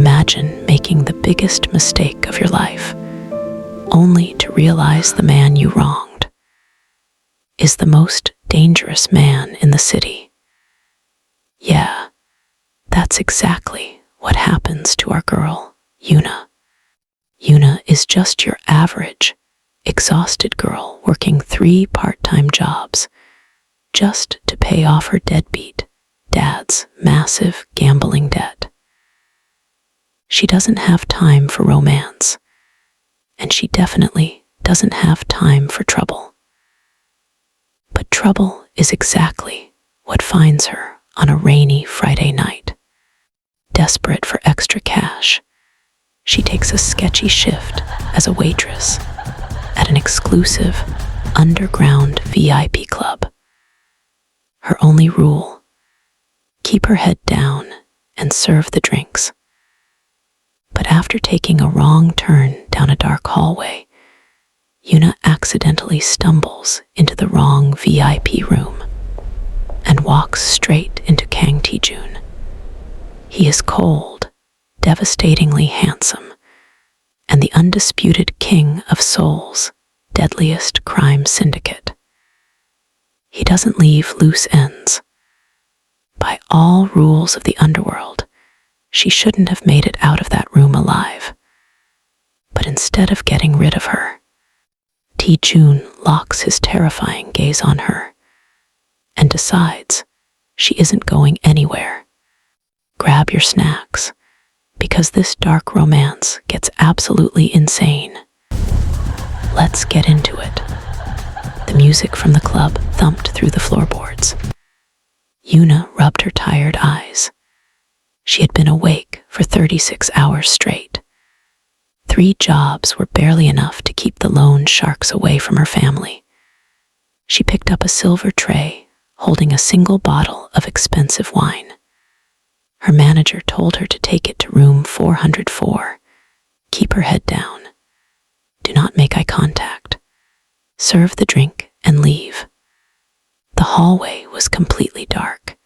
Imagine making the biggest mistake of your life, only to realize the man you wronged is the most dangerous man in the city. Yeah, that's exactly what happens to our girl, Yuna. Yuna is just your average, exhausted girl working 3 part-time jobs just to pay off her deadbeat dad's massive gambling debt. She doesn't have time for romance, and she definitely doesn't have time for trouble. But trouble is exactly what finds her on a rainy Friday night. Desperate for extra cash, she takes a sketchy shift as a waitress at an exclusive underground VIP club. Her only rule: keep her head down and serve the drinks. But after taking a wrong turn down a dark hallway, Yuna accidentally stumbles into the wrong VIP room and walks straight into Kang Tae-jun. He is cold, devastatingly handsome, and the undisputed king of Seoul's deadliest crime syndicate. He doesn't leave loose ends. By all rules of the underworld, she shouldn't have made it out of that room alive. But instead of getting rid of her, Tae-jun locks his terrifying gaze on her and decides she isn't going anywhere. Grab your snacks, because this dark romance gets absolutely insane. Let's get into it. The music from the club thumped through the floorboards. Yuna rubbed her tired eyes. She had been awake for 36 hours straight. 3 jobs were barely enough to keep the loan sharks away from her family. She picked up a silver tray holding a single bottle of expensive wine. Her manager told her to take it to room 404. Keep her head down. Do not make eye contact. Serve the drink and leave. The hallway was completely dark.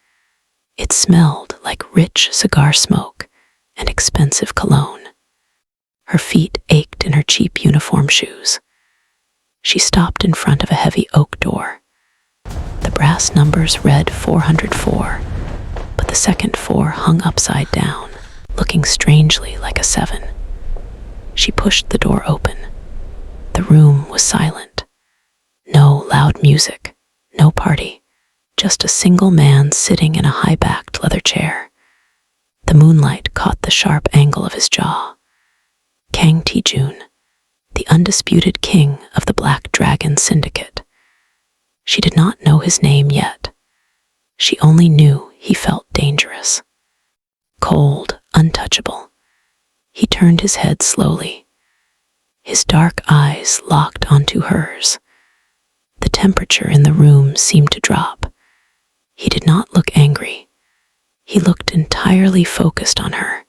It smelled like rich cigar smoke and expensive cologne. Her feet ached in her cheap uniform shoes. She stopped in front of a heavy oak door. The brass numbers read 404, but the second 4 hung upside down, looking strangely like a 7. She pushed the door open. The room was silent. No loud music, no party, just a single man sitting in a high-backed leather chair. The moonlight caught the sharp angle of his jaw. Kang Tae-jun, the undisputed king of the Black Dragon Syndicate. She did not know his name yet. She only knew he felt dangerous. Cold, untouchable. He turned his head slowly. His dark eyes locked onto hers. The temperature in the room seemed to drop. He did not look angry. He looked entirely focused on her.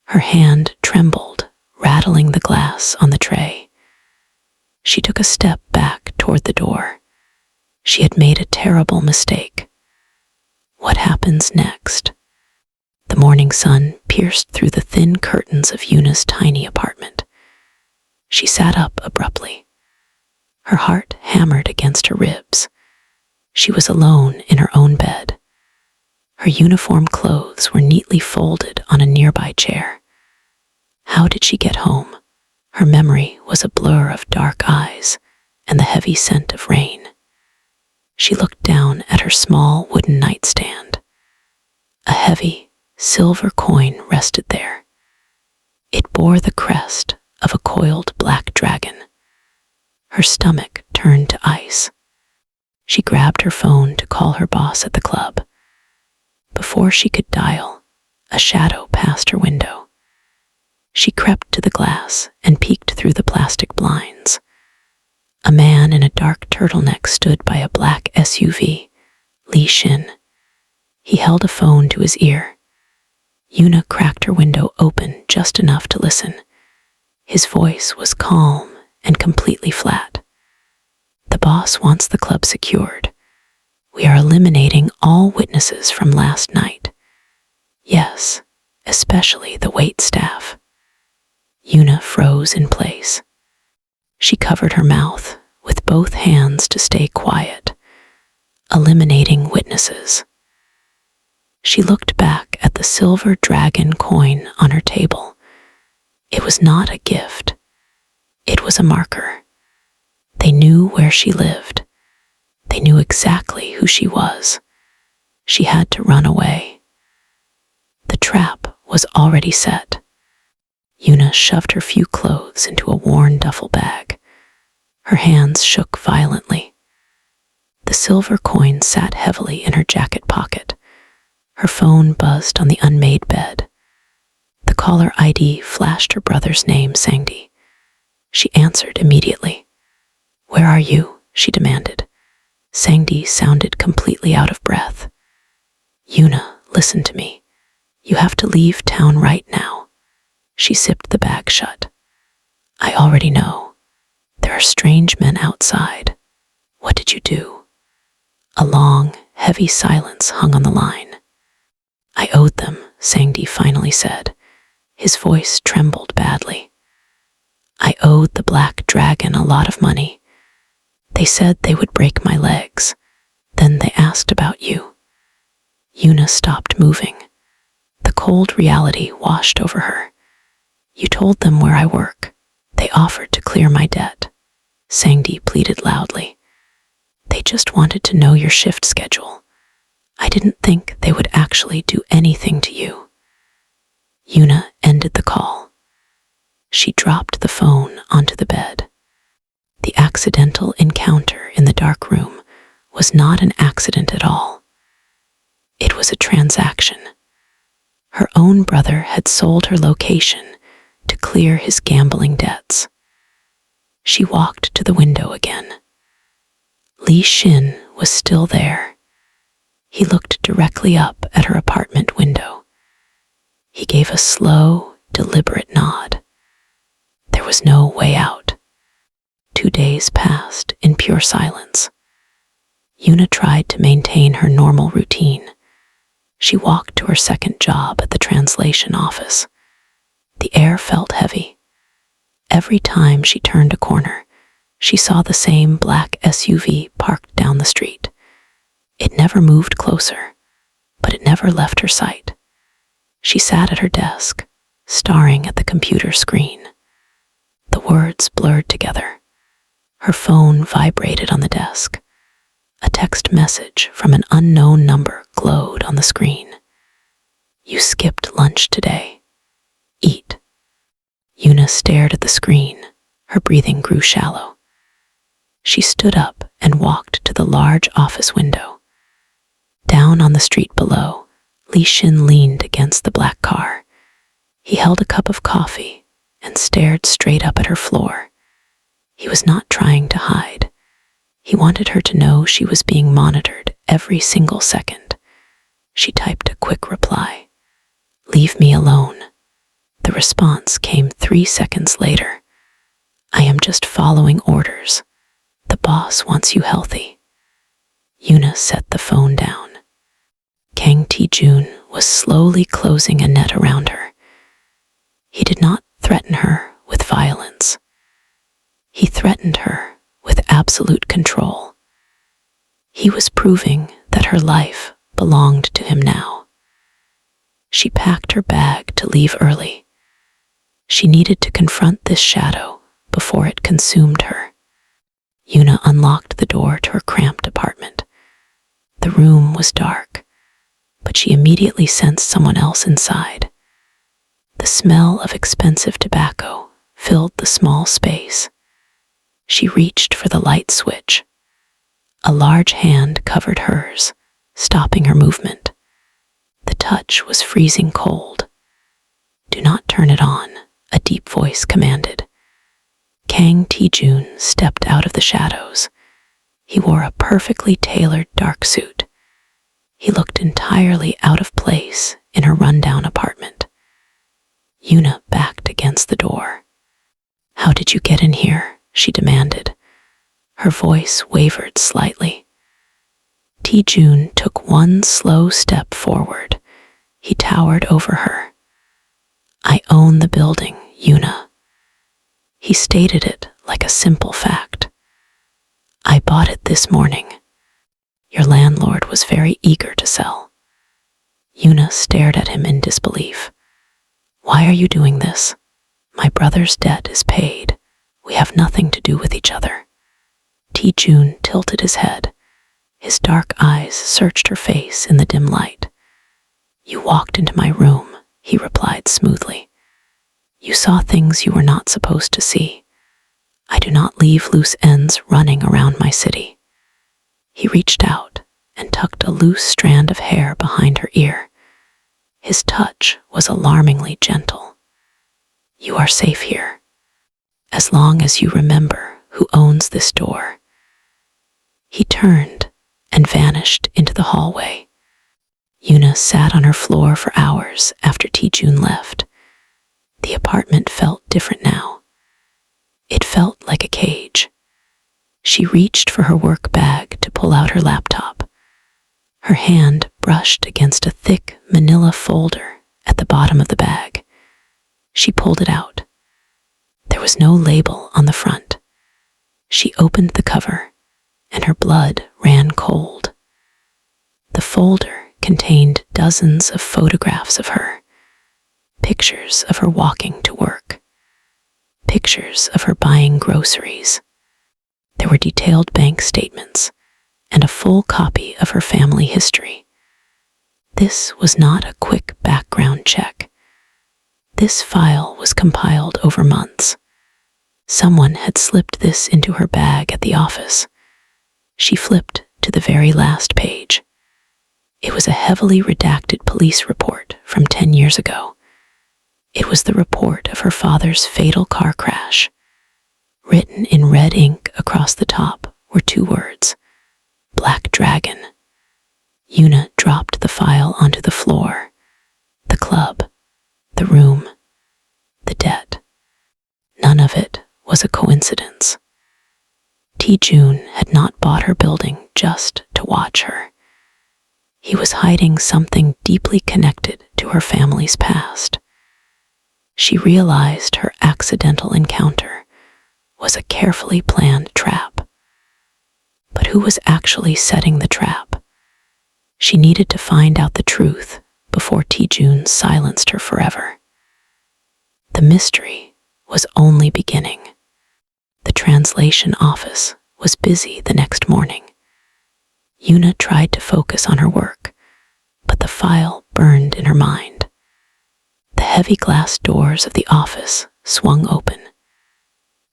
Her hand trembled, rattling the glass on the tray. She took a step back toward the door. She had made a terrible mistake. What happens next? The morning sun pierced through the thin curtains of Yuna's tiny apartment. She sat up abruptly. Her heart hammered against her ribs. She was alone in her own bed. Her uniform clothes were neatly folded on a nearby chair. How did she get home? Her memory was a blur of dark eyes and the heavy scent of rain. She looked down at her small wooden nightstand. A heavy, silver coin rested there. It bore the crest of a coiled black dragon. Her stomach turned to ice. She grabbed her phone to call her boss at the club. Before she could dial, a shadow passed her window. She crept to the glass and peeked through the plastic blinds. A man in a dark turtleneck stood by a black SUV, Li Shin. He held a phone to his ear. Yuna cracked her window open just enough to listen. His voice was calm and completely flat. The boss wants the club secured. We are eliminating all witnesses from last night. Yes, especially the waitstaff. Yuna froze in place. She covered her mouth with both hands to stay quiet, eliminating witnesses. She looked back at the silver dragon coin on her table. It was not a gift. It was a marker. They knew where she lived. They knew exactly who she was. She had to run away. The trap was already set. Yuna shoved her few clothes into a worn duffel bag. Her hands shook violently. The silver coin sat heavily in her jacket pocket. Her phone buzzed on the unmade bed. The caller ID flashed her brother's name, Sangdi. She answered immediately. "Where are you?" she demanded. Sangdi sounded completely out of breath. "Yuna, listen to me. You have to leave town right now." She zipped the bag shut. "I already know. There are strange men outside. What did you do?" A long, heavy silence hung on the line. "I owed them," Sangdi finally said. His voice trembled badly. "I owed the Black Dragon a lot of money. They said they would break my legs. Then they asked about you." Yuna stopped moving. The cold reality washed over her. "You told them where I work. They offered to clear my debt." Sangdi pleaded loudly. "They just wanted to know your shift schedule. I didn't think they would actually do anything to you." Yuna ended the call. She dropped the phone onto the bed. The accidental encounter in the dark room was not an accident at all. It was a transaction. Her own brother had sold her location to clear his gambling debts. She walked to the window again. Li Xin was still there. He looked directly up at her apartment window. He gave a slow, deliberate nod. There was no way out. 2 days passed in pure silence. Yuna tried to maintain her normal routine. She walked to her second job at the translation office. The air felt heavy. Every time she turned a corner, she saw the same black SUV parked down the street. It never moved closer, but it never left her sight. She sat at her desk, staring at the computer screen. The words blurred together. Her phone vibrated on the desk. A text message from an unknown number glowed on the screen. "You skipped lunch today. Eat." Yuna stared at the screen. Her breathing grew shallow. She stood up and walked to the large office window. Down on the street below, Li Xin leaned against the black car. He held a cup of coffee and stared straight up at her floor. He was not trying to hide. He wanted her to know she was being monitored every single second. She typed a quick reply. "Leave me alone." The response came 3 seconds later. "I am just following orders. The boss wants you healthy." Yuna set the phone down. Kang Ti-jun was slowly closing a net around her. He did not threaten her with violence. He threatened her with absolute control. He was proving that her life belonged to him now. She packed her bag to leave early. She needed to confront this shadow before it consumed her. Yuna unlocked the door to her cramped apartment. The room was dark, but she immediately sensed someone else inside. The smell of expensive tobacco filled the small space. She reached for the light switch. A large hand covered hers, stopping her movement. The touch was freezing cold. "Do not turn it on," a deep voice commanded. Kang Ti-jun stepped out of the shadows. He wore a perfectly tailored dark suit. He looked entirely out of place in her rundown apartment. Yuna backed against the door. "How did you get in here?" she demanded. Her voice wavered slightly. Ti-jun took one slow step forward. He towered over her, I own the building, Yuna. He stated it like a simple fact. I bought it this morning. Your landlord was very eager to sell. Yuna stared at him in disbelief. Why are you doing this? My brother's debt is paid. We have nothing to do with each other. Jun tilted his head. His dark eyes searched her face in the dim light. You walked into my room, he replied smoothly. You saw things you were not supposed to see. I do not leave loose ends running around my city. He reached out and tucked a loose strand of hair behind her ear. His touch was alarmingly gentle. You are safe here, as long as you remember who owns this door. He turned and vanished into the hallway. Yuna sat on her floor for hours after Jun left. The apartment felt different now. It felt like a cage. She reached for her work bag to pull out her laptop. Her hand brushed against a thick manila folder at the bottom of the bag. She pulled it out. There was no label on the front. She opened the cover, and her blood ran cold. The folder contained dozens of photographs of her. Pictures of her walking to work. Pictures of her buying groceries. There were detailed bank statements and a full copy of her family history. This was not a quick background check. This file was compiled over months. Someone had slipped this into her bag at the office. She flipped to the very last page. It was a heavily redacted police report from 10 years ago. It was the report of her father's fatal car crash. Written in red ink across the top were 2 words, Black Dragon. Yuna dropped the file onto the floor. The club, the room, the debt. None of it was a coincidence. Jun had not bought her building just to watch her. He was hiding something deeply connected to her family's past. She realized her accidental encounter was a carefully planned trap. But who was actually setting the trap? She needed to find out the truth before Jun silenced her forever. The mystery was only beginning. The translation office was busy the next morning. Yuna tried to focus on her work, but the file burned in her mind. The heavy glass doors of the office swung open.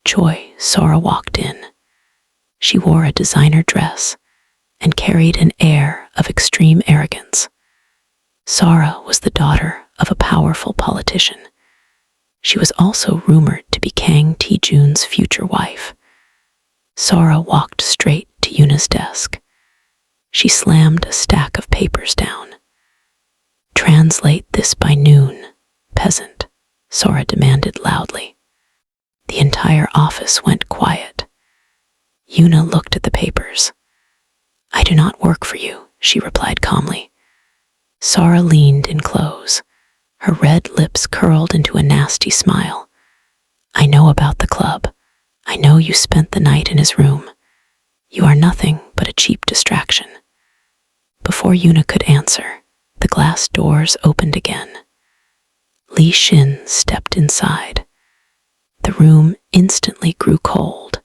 Choi Sora walked in. She wore a designer dress and carried an air of extreme arrogance. Sora was the daughter of a powerful politician. She was also rumored to be Kang Jun's future wife. Sora walked straight to Yuna's desk. She slammed a stack of papers down. Translate this by noon, peasant, Sora demanded loudly. The entire office went quiet. Yuna looked at the papers. I do not work for you, she replied calmly. Sora leaned in close. Her red lips curled into a nasty smile. I know about the club. I know you spent the night in his room. You are nothing but a cheap distraction. Before Yuna could answer, the glass doors opened again. Li Xin stepped inside. The room instantly grew cold.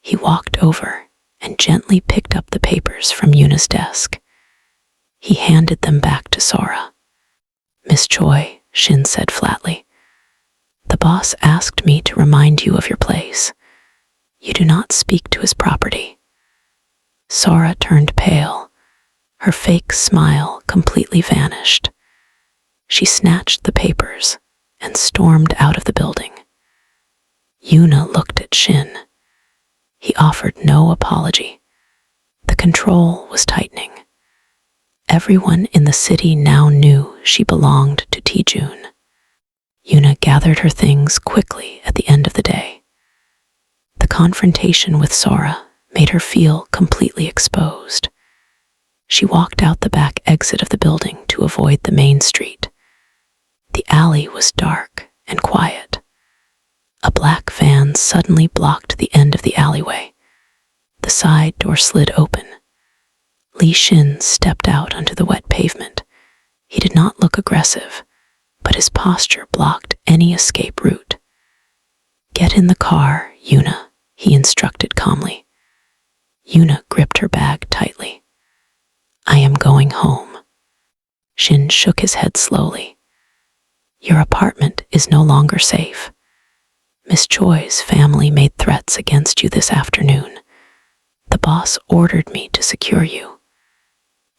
He walked over and gently picked up the papers from Yuna's desk. He handed them back to Sora. Miss Choi, Xin said flatly, the boss asked me to remind you of your place. You do not speak to his property. Sora turned pale. Her fake smile completely vanished. She snatched the papers and stormed out of the building. Yuna looked at Xin. He offered no apology. The control was tightening. Everyone in the city now knew she belonged to Jun. Yuna gathered her things quickly at the end of the day. The confrontation with Sora made her feel completely exposed. She walked out the back exit of the building to avoid the main street. The alley was dark and quiet. A black van suddenly blocked the end of the alleyway. The side door slid open. Li Xin stepped out onto the wet pavement. He did not look aggressive, but his posture blocked any escape route. "Get in the car, Yuna," he instructed calmly. Yuna gripped her bag tightly. "I am going home." Xin shook his head slowly. "Your apartment is no longer safe. Miss Choi's family made threats against you this afternoon. The boss ordered me to secure you."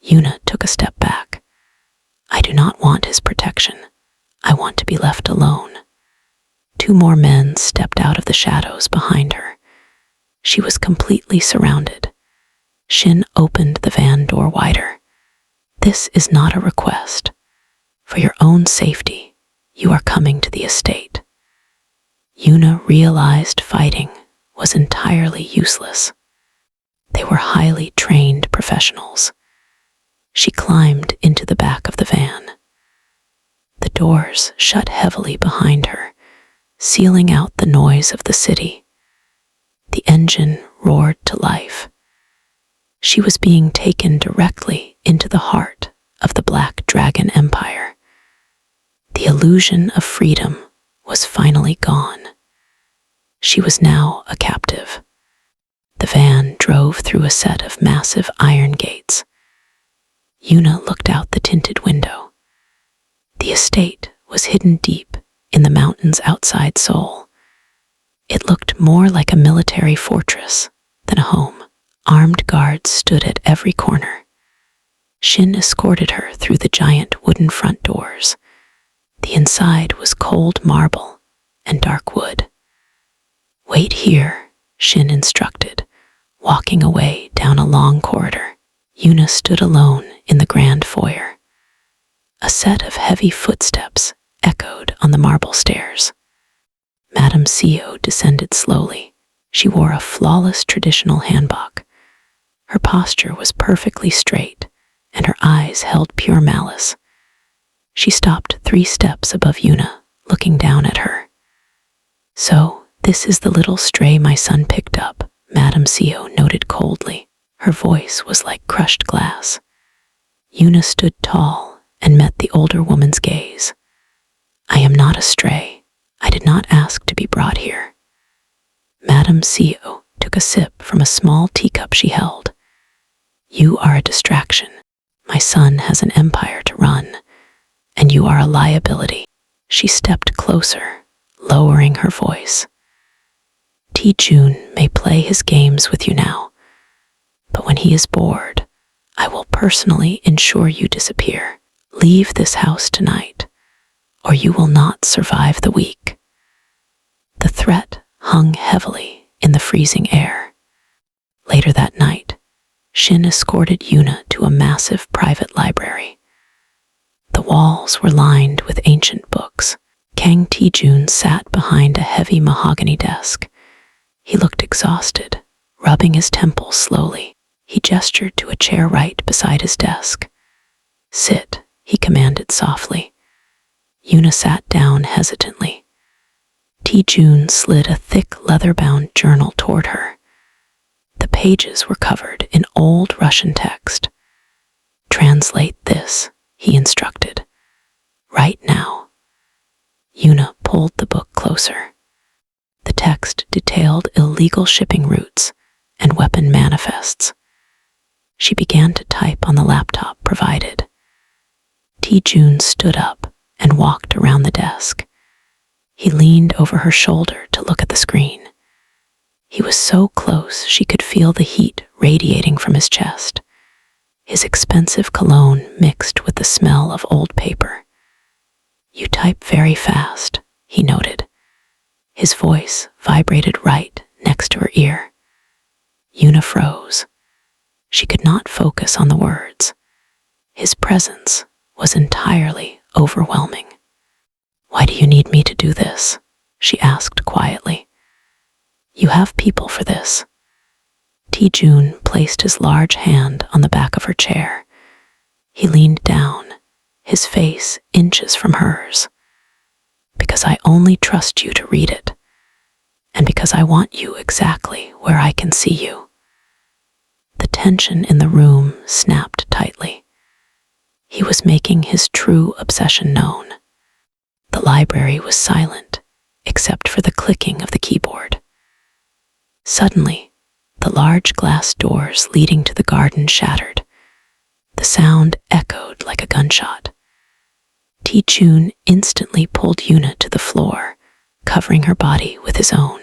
Yuna took a step back. "I do not want his protection. I want to be left alone." Two more men stepped out of the shadows behind her. She was completely surrounded. Xin opened the van door wider. "This is not a request. For your own safety, you are coming to the estate." Yuna realized fighting was entirely useless. They were highly trained professionals. She climbed into the back of the van. The doors shut heavily behind her, sealing out the noise of the city. The engine roared to life. She was being taken directly into the heart of the Black Dragon Empire. The illusion of freedom was finally gone. She was now a captive. The van drove through a set of massive iron gates. Yuna looked out the tinted window. The estate was hidden deep in the mountains outside Seoul. It looked more like a military fortress than a home. Armed guards stood at every corner. Xin escorted her through the giant wooden front doors. The inside was cold marble and dark wood. "Wait here," Xin instructed, walking away down a long corridor. Yuna stood alone in the grand foyer. A set of heavy footsteps echoed on the marble stairs. Madame Seo descended slowly. She wore a flawless traditional hanbok. Her posture was perfectly straight, and her eyes held pure malice. She stopped 3 steps above Yuna, looking down at her. "So, this is the little stray my son picked up," Madame Seo noted coldly. Her voice was like crushed glass. Yuna stood tall and met the older woman's gaze. "I am not a stray. I did not ask to be brought here." Madame Seo took a sip from a small teacup she held. "You are a distraction. My son has an empire to run, and you are a liability." She stepped closer, lowering her voice. "Ti-Jun may play his games with you now, but when he is bored, I will personally ensure you disappear. Leave this house tonight, or you will not survive the week." The threat hung heavily in the freezing air. Later that night, Xin escorted Yuna to a massive private library. The walls were lined with ancient books. Kang Ti-Jun sat behind a heavy mahogany desk. He looked exhausted, rubbing his temples slowly. He gestured to a chair right beside his desk. "Sit," he commanded softly. Yuna sat down hesitantly. Ti-Jun slid a thick leather-bound journal toward her. The pages were covered in old Russian text. "Translate this," he instructed. "Right now." Yuna pulled the book closer. The text detailed illegal shipping routes and weapon manifests. She began to type on the laptop provided. Ti-Jun stood up and walked around the desk. He leaned over her shoulder to look at the screen. He was so close she could feel the heat radiating from his chest. His expensive cologne mixed with the smell of old paper. "You type very fast," he noted. His voice vibrated right next to her ear. Yuna froze. She could not focus on the words. His presence was entirely overwhelming. "Why do you need me to do this?" she asked quietly. "You have people for this." Ti-Jun placed his large hand on the back of her chair. He leaned down, his face inches from hers. because I only trust you to read it, and because I want you exactly where I can see you. The tension in the room snapped tightly. He was making his true obsession known. The library was silent, except for the clicking of the keyboard. Suddenly, the large glass doors leading to the garden shattered. The sound echoed like a gunshot. Ti-Jun instantly pulled Yuna to the floor, covering her body with his own.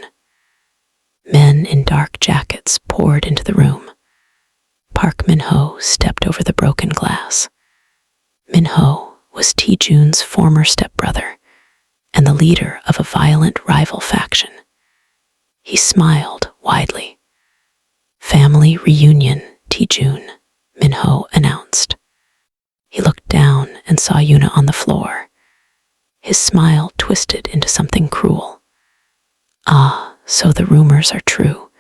Men in dark jackets poured into the room. Park Min-ho stepped over the broken glass. Min-ho was Ti-Jun's former stepbrother and the leader of a violent rival faction. He smiled widely. "Family reunion, Ti-Jun," Min-ho announced. He looked down and saw Yuna on the floor. His smile twisted into something cruel. "Ah, so the rumors are true.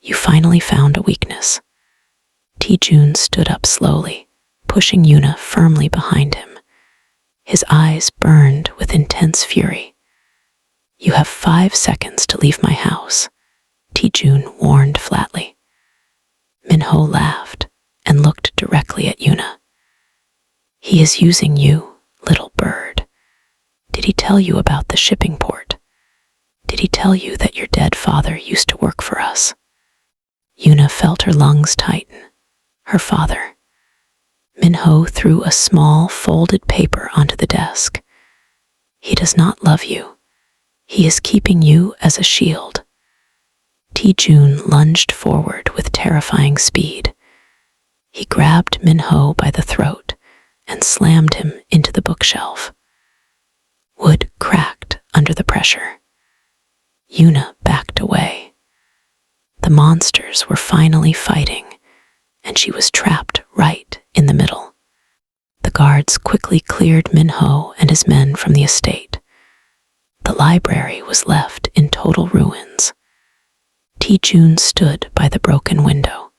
You finally found a weakness." Ti-Jun stood up slowly, pushing Yuna firmly behind him. His eyes burned with intense fury. "You have 5 seconds to leave my house," Ti-Jun warned flatly. Min-ho laughed and looked directly at Yuna. "He is using you, little bird. Did he tell you about the shipping port? Did he tell you that your dead father used to work for us?" Yuna felt her lungs tighten. Her father. Min-ho threw a small folded paper onto the desk. "He does not love you. He is keeping you as a shield." Ti-Jun lunged forward with terrifying speed. He grabbed Min-ho by the throat and slammed him into the bookshelf. Wood cracked under the pressure. Yuna backed away. The monsters were finally fighting, and she was trapped right in the middle. The guards quickly cleared Min-ho and his men from the estate. The library was left in total ruins. Ti-Jun stood by the broken window.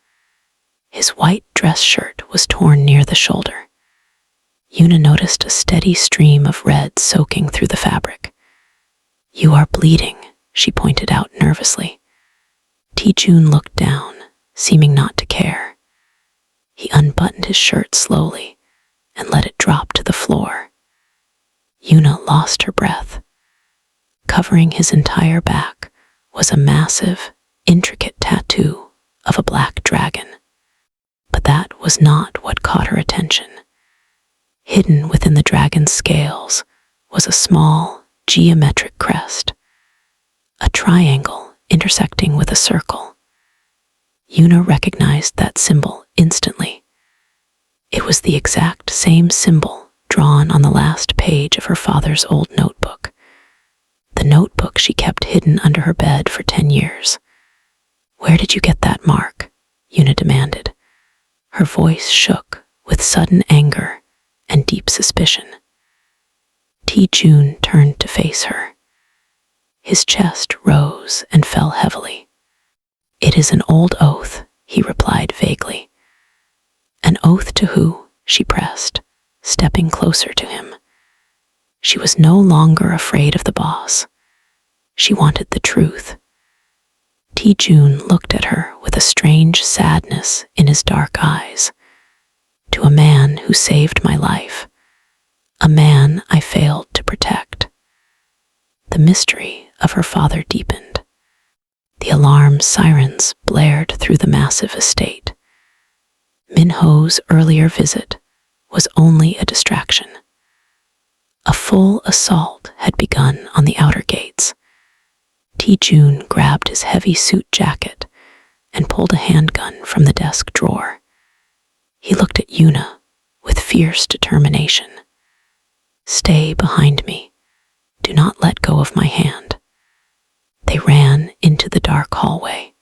His white dress shirt was torn near the shoulder. Yuna noticed a steady stream of red soaking through the fabric. "You are bleeding," she pointed out nervously. Ti-Jun looked down, seeming not to care. He unbuttoned his shirt slowly and let it drop to the floor. Yuna lost her breath. Covering his entire back was a massive, intricate tattoo of a black dragon. But that was not what caught her attention. Hidden within the dragon's scales was a small, geometric crest, a triangle intersecting with a circle. Yuna recognized that symbol instantly. It was the exact same symbol drawn on the last page of her father's old notebook, the notebook she kept hidden under her bed for 10 years. "Where did you get that mark?" Yuna demanded. Her voice shook with sudden anger and deep suspicion. Ti-Jun turned to face her. His chest rose and fell heavily. "It is an old oath," he replied vaguely. "An oath to who?" she pressed, stepping closer to him. She was no longer afraid of the boss. She wanted the truth. Ti-Jun looked at her with a strange sadness in his dark eyes. "To a man who saved my life, a man I failed to protect." The mystery of her father deepened. The alarm sirens blared through the massive estate. Min-ho's earlier visit was only a distraction. A full assault had begun on the outer gates. Ti-Jun grabbed his heavy suit jacket and pulled a handgun from the desk drawer. He looked at Yuna with fierce determination. "Stay behind me. Do not let go of my hand." They ran into the dark hallway.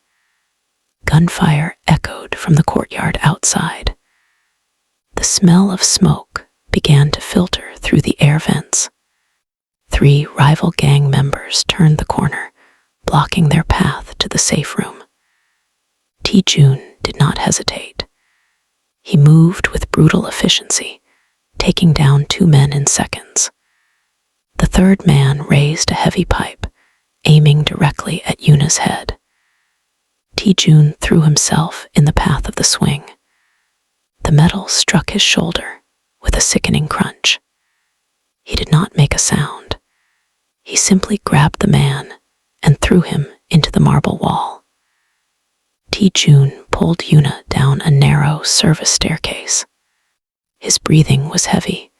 Gunfire echoed from the courtyard outside. The smell of smoke began to filter through the air vents. 3 rival gang members turned the corner, blocking their path to the safe room. Ti-Jun did not hesitate. He moved with brutal efficiency, taking down 2 men in seconds. The third man raised a heavy pipe, aiming directly at Yuna's head. Jun threw himself in the path of the swing. The metal struck his shoulder with a sickening crunch. He did not make a sound. He simply grabbed the man and threw him into the marble wall. Jun pulled Yuna down a narrow service staircase. His breathing was heavy,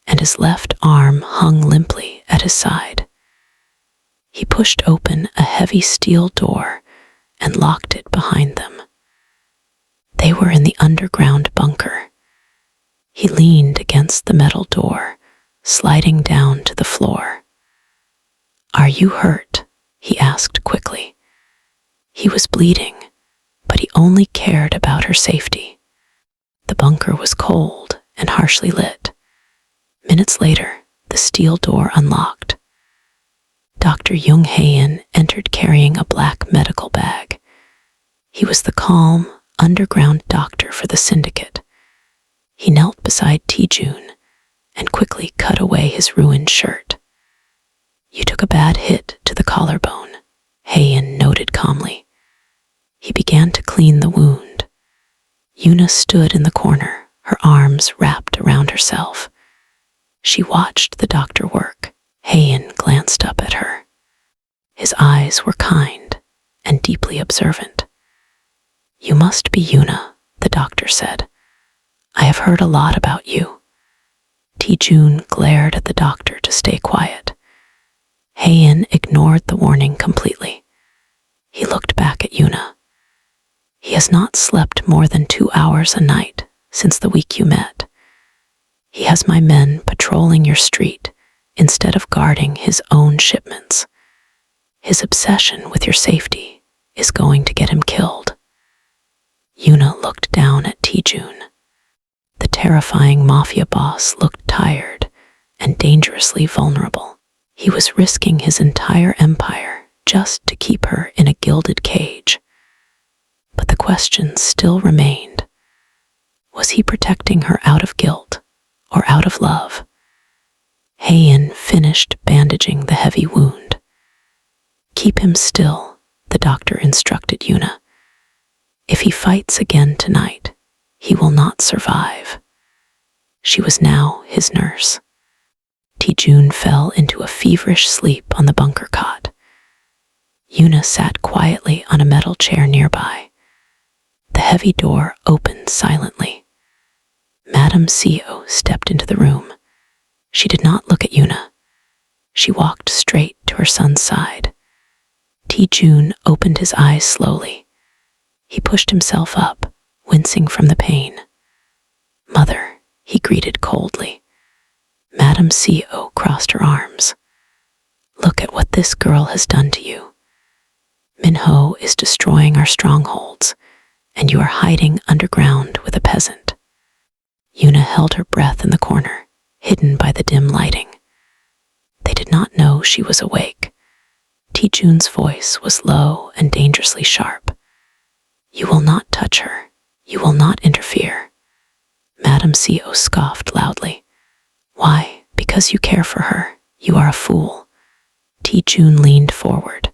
and his left arm hung limply at his side. He pushed open a heavy steel door and locked it behind them. They were in the underground bunker. He leaned against the metal door, sliding down to the floor. "Are you hurt?" he asked quickly. He was bleeding, but he only cared about her safety. The bunker was cold and harshly lit. Minutes later, the steel door unlocked. Dr. Jung Hae-in entered carrying a black medical bag. He was the calm, underground doctor for the syndicate. He knelt beside Jun and quickly cut away his ruined shirt. "You took a bad hit to the collarbone," Hae-in noted calmly. He began to clean the wound. Yuna stood in the corner, her arms wrapped around herself. She watched the doctor work. Hae-in glanced up at her. His eyes were kind and deeply observant. "You must be Yuna," the doctor said. "I have heard a lot about you." Jun glared at the doctor to stay quiet. Hae-in ignored the warning completely. He looked back at Yuna. "He has not slept more than 2 hours a night since the week you met. He has my men patrolling your street instead of guarding his own shipments. His obsession with your safety is going to get him killed." Yuna looked down at Jun. The terrifying Mafia boss looked tired and dangerously vulnerable. He was risking his entire empire just to keep her in a gilded cage. But the question still remained. Was he protecting her out of guilt or out of love? Hae-in finished bandaging the heavy wound. "Keep him still," the doctor instructed Yuna. "If he fights again tonight, he will not survive." She was now his nurse. Jun fell into a feverish sleep on the bunker cot. Yuna sat quietly on a metal chair nearby. The heavy door opened silently. Madame CO stepped into the room. She did not look at Yuna. She walked straight to her son's side. Jun opened his eyes slowly. He pushed himself up, wincing from the pain. "Mother," he greeted coldly. Madame CO crossed her arms. "Look at what this girl has done to you. Minho is destroying our strongholds, and you are hiding underground with a peasant." Yuna held her breath in the corner, hidden by the dim lighting. They did not know she was awake. Jun's voice was low and dangerously sharp. "You will not touch her. You will not interfere." Madame CO scoffed loudly. "Why? Because you care for her. You are a fool." Jun leaned forward.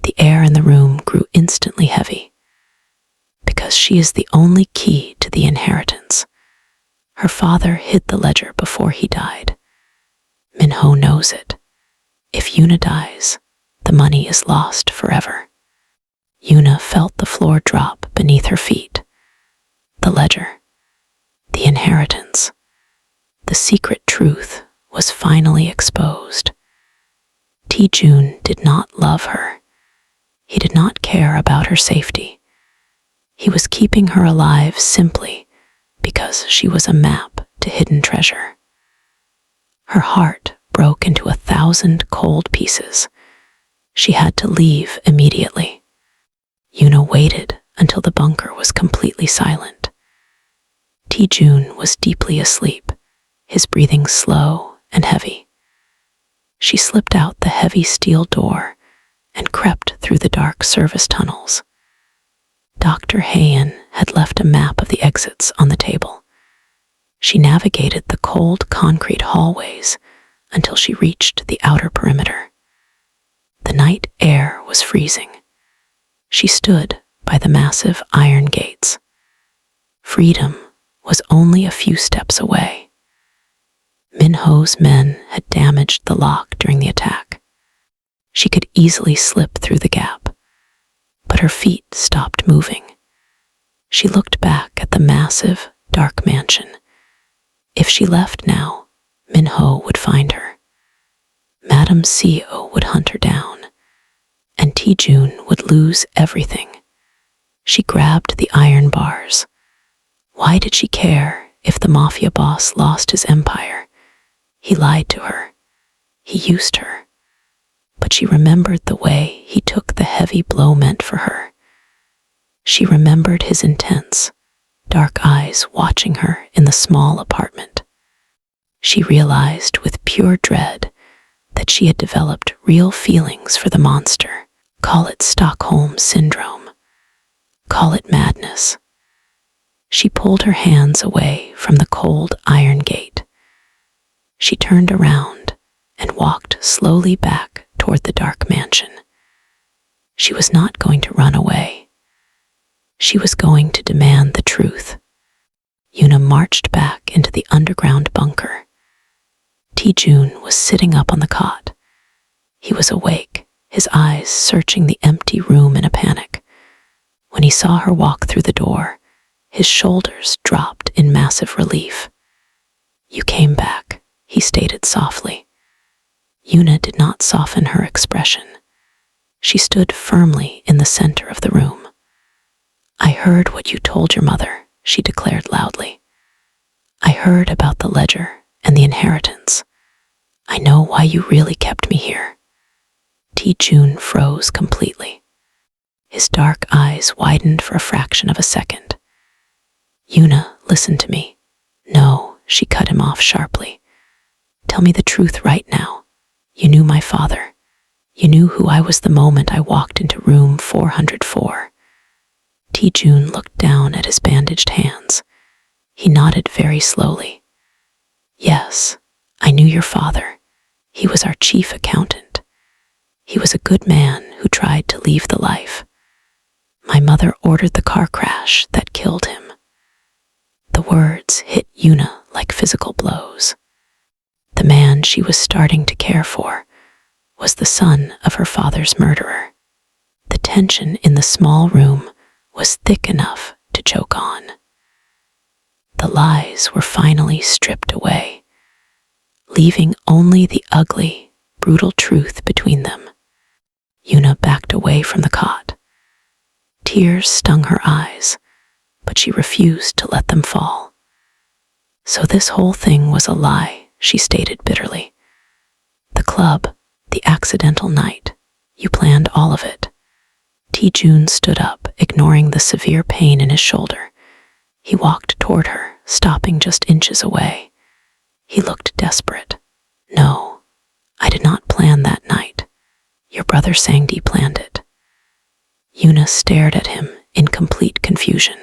The air in the room grew instantly heavy. "Because she is the only key to the inheritance. Her father hid the ledger before he died. Minho knows it. If Yuna dies, the money is lost forever." Yuna felt the floor drop beneath her feet. The ledger, the inheritance, the secret truth was finally exposed. Jun did not love her. He did not care about her safety. He was keeping her alive simply because she was a map to hidden treasure. Her heart broke into 1,000 cold pieces. She had to leave immediately. Yuna waited until the bunker was completely silent. Jun was deeply asleep, his breathing slow and heavy. She slipped out the heavy steel door and crept through the dark service tunnels. Dr. Hae-in had left a map of the exits on the table. She navigated the cold concrete hallways until she reached the outer perimeter. The night air was freezing. She stood by the massive iron gates. Freedom was only a few steps away. Minho's men had damaged the lock during the attack. She could easily slip through the gap, but her feet stopped moving. She looked back at the massive, dark mansion. If she left now, Minho would find her. Madame Co would hunt her down, and Tijun would lose everything. She grabbed the iron bars. Why did she care if the Mafia boss lost his empire? He lied to her. He used her. But she remembered the way he took the heavy blow meant for her. She remembered his intense, dark eyes watching her in the small apartment. She realized with pure dread that she had developed real feelings for the monster. Call it Stockholm Syndrome. Call it madness. She pulled her hands away from the cold iron gate. She turned around and walked slowly back toward the dark mansion. She was not going to run away. She was going to demand the truth. Yuna marched back into the underground bunker. Tijun was sitting up on the cot. He was awake, his eyes searching the empty room in a panic. When he saw her walk through the door, his shoulders dropped in massive relief. "You came back," he stated softly. Yuna did not soften her expression. She stood firmly in the center of the room. "I heard what you told your mother," she declared loudly. "I heard about the ledger and the inheritance. I know why you really kept me here." Tijun froze completely. His dark eyes widened for a fraction of a second. "Yuna, listen to me." "No," she cut him off sharply. "Tell me the truth right now. You knew my father. You knew who I was the moment I walked into room 404. Tijun looked down at his bandaged hands. He nodded very slowly. "Yes, I knew your father. He was our chief accountant. He was a good man who tried to leave the life. My mother ordered the car crash that killed him." The words hit Yuna like physical blows. The man she was starting to care for was the son of her father's murderer. The tension in the small room was thick enough to choke on. The lies were finally stripped away, leaving only the ugly, brutal truth between them. Yuna backed away from the cot. Tears stung her eyes, but she refused to let them fall. "So this whole thing was a lie," she stated bitterly. "The club, the accidental night, you planned all of it." Tijun stood up, ignoring the severe pain in his shoulder. He walked toward her, stopping just inches away. He looked desperate. "No, I did not plan that night. Your brother Sangdi planned it." Yuna stared at him in complete confusion.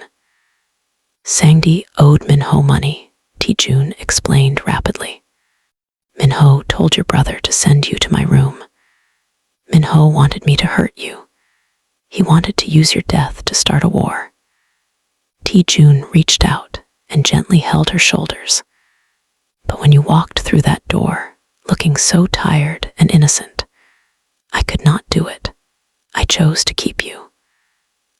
"Sangdi owed Minho money," Tijun explained rapidly. "Minho told your brother to send you to my room. Minho wanted me to hurt you. He wanted to use your death to start a war." Tijun reached out and gently held her shoulders. "But when you walked through that door, looking so tired and innocent, I could not do it. I chose to keep you.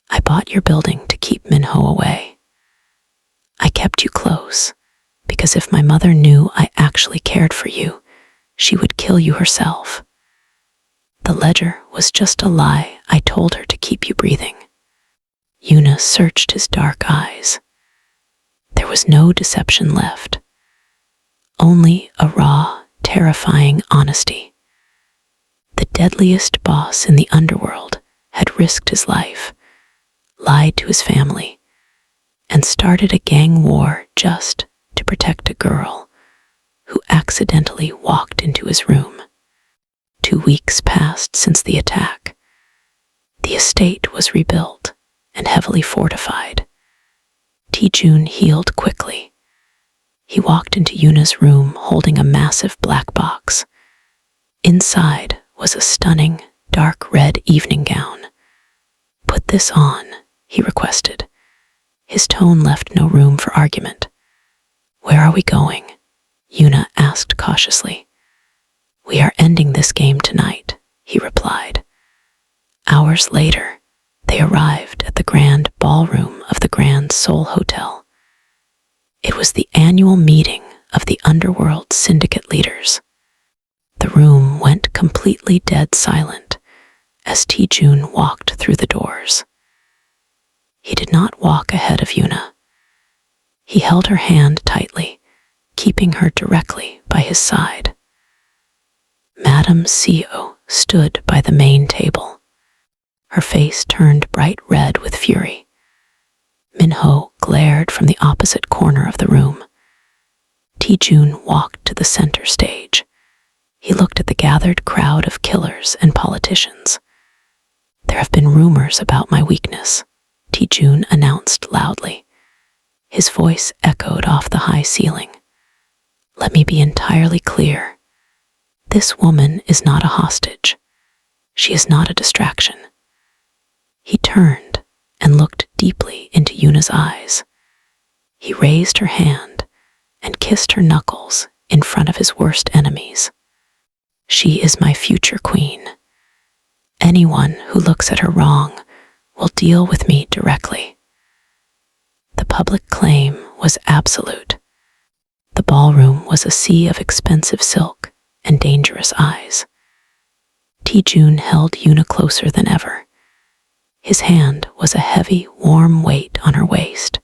I bought your building to keep Minho away. I kept you close, because if my mother knew I actually cared for you, she would kill you herself. The ledger was just a lie I told her to keep you breathing." Yuna searched his dark eyes. There was no deception left, only a raw, terrifying honesty. The deadliest boss in the underworld had risked his life, lied to his family, and started a gang war just to protect a girl who accidentally walked into his room. 2 weeks passed since the attack. The estate was rebuilt and heavily fortified. Tijun healed quickly. He walked into Yuna's room holding a massive black box. Inside was a stunning, dark red evening gown. "Put this on," he requested. His tone left no room for argument. "Where are we going?" Yuna asked cautiously. "We are ending this game tonight," he replied. Hours later, they arrived at the grand ballroom of the Grand Seoul Hotel. It was the annual meeting of the underworld syndicate leaders. The room went completely dead silent as Tae-jun walked through the doors. He did not walk ahead of Yuna. He held her hand tightly, keeping her directly by his side. Madame Seo stood by the main table. Her face turned bright red with fury. Minho glared from the opposite corner of the room. Tae-jun walked to the center stage. He looked at the gathered crowd of killers and politicians. "There have been rumors about my weakness," Tae-jun announced loudly. His voice echoed off the high ceiling. "Let me be entirely clear. This woman is not a hostage. She is not a distraction." He turned and looked deeply into Yuna's eyes. He raised her hand and kissed her knuckles in front of his worst enemies. "She is my future queen. Anyone who looks at her wrong will deal with me directly." The public claim was absolute. The ballroom was a sea of expensive silk and dangerous eyes. Tae-jun held Yuna closer than ever. His hand was a heavy, warm weight on her waist.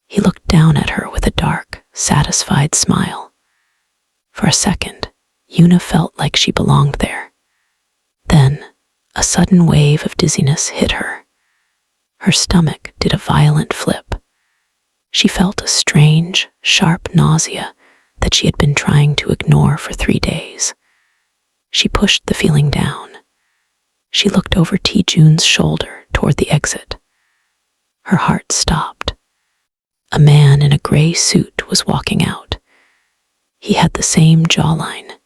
He looked down at her with a dark, satisfied smile. For a second, Yuna felt like she belonged there. Then, a sudden wave of dizziness hit her. Her stomach did a violent flip. She felt a strange, sharp nausea that she had been trying to ignore for 3 days. She pushed the feeling down. She looked over Tae-jun's shoulder toward the exit. Her heart stopped. A man in a gray suit was walking out. He had the same jawline.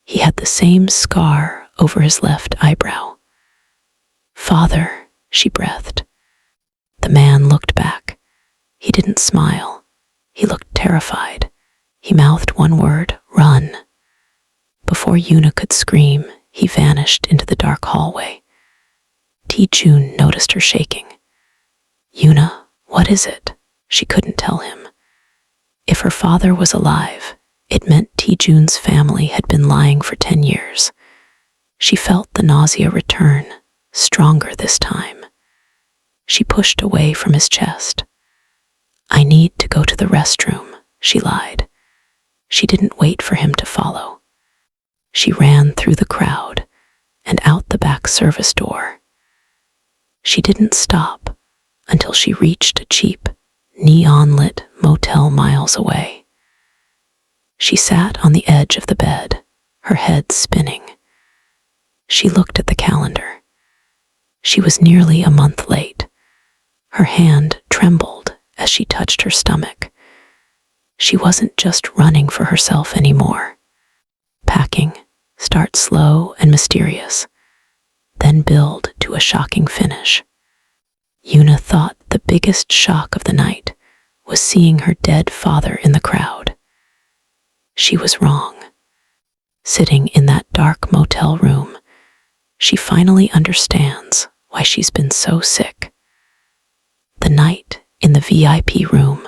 He had the same scar over his left eyebrow. "Father," she breathed. The man looked back. He didn't smile. He looked terrified. He mouthed one word, "Run." Before Yuna could scream, he vanished into the dark hallway. Tae-jun noticed her shaking. "Yuna, what is it?" She couldn't tell him. If her father was alive, it meant Tae-jun's family had been lying for 10 years. She felt the nausea return, stronger this time. She pushed away from his chest. "I need to go to the restroom," she lied. She didn't wait for him to follow. She ran through the crowd and out the back service door. She didn't stop until she reached a cheap, neon-lit motel miles away. She sat on the edge of the bed, her head spinning. She looked at the calendar. She was nearly a month late. Her hand trembled as she touched her stomach. She wasn't just running for herself anymore. Packing, start slow and mysterious, then build to a shocking finish. Yuna thought the biggest shock of the night was seeing her dead father in the crowd. She was wrong. Sitting in that dark motel room, she finally understands why she's been so sick. The night in the VIP room,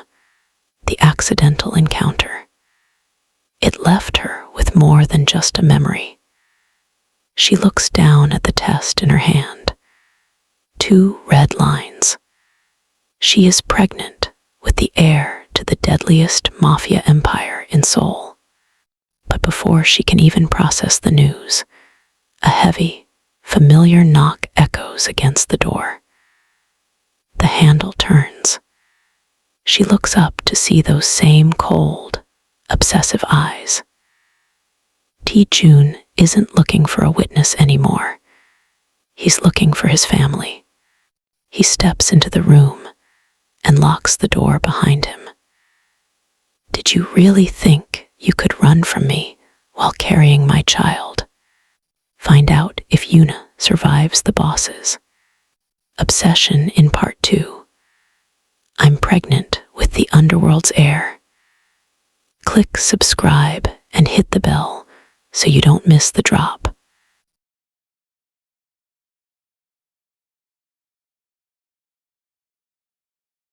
the accidental encounter. It left her with more than just a memory. She looks down at the test in her hand. 2 red lines. She is pregnant with the heir to the deadliest mafia empire in Seoul. But before she can even process the news, a heavy, familiar knock echoes against the door. The handle turns. She looks up to see those same cold, obsessive eyes. Tae-jun isn't looking for a witness anymore. He's looking for his family. He steps into the room and locks the door behind him. Did you really think you could run from me while carrying my child? Find out if Yuna survives the bosses. Obsession in Part 2. I'm pregnant with the underworld's heir. Click subscribe and hit the bell so you don't miss the drop.